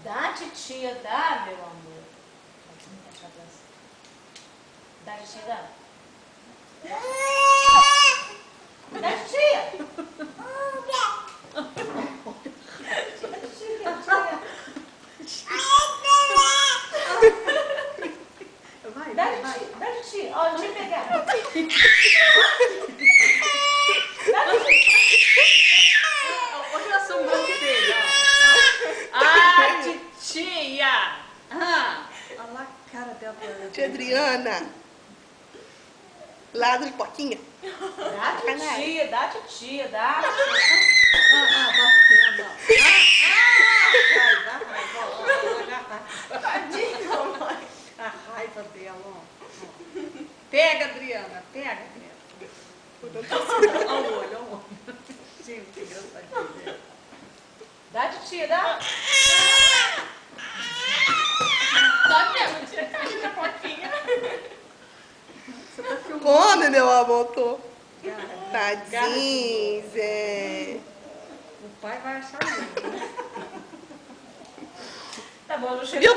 Dá, titia, dá, meu amor. Dá, titia, dá. Dá, titia. Vai, Dá, vai. titia. Dá, titia. Ó, deixa eu pegar. Dá, titia. Olha a sobrancelha. Ah, titia. Olha lá a cara dela. Tia Adriana. Ladra de porquinha. Dá, titia, dá, titia, dá. Batendo. Vai. Tadinha, mãe. A raiva dela, ó. Pega, Adriana. Pega, Adriana. Olha o olho. Gente, que engraçadinho. Dá, titia, dá. Dá mesmo, tia, porquinha. Você tá filmando. Come, meu amor, tô. Garra. Tadinho, Zé. O pai vai achar muito. Tá bom, eu chego.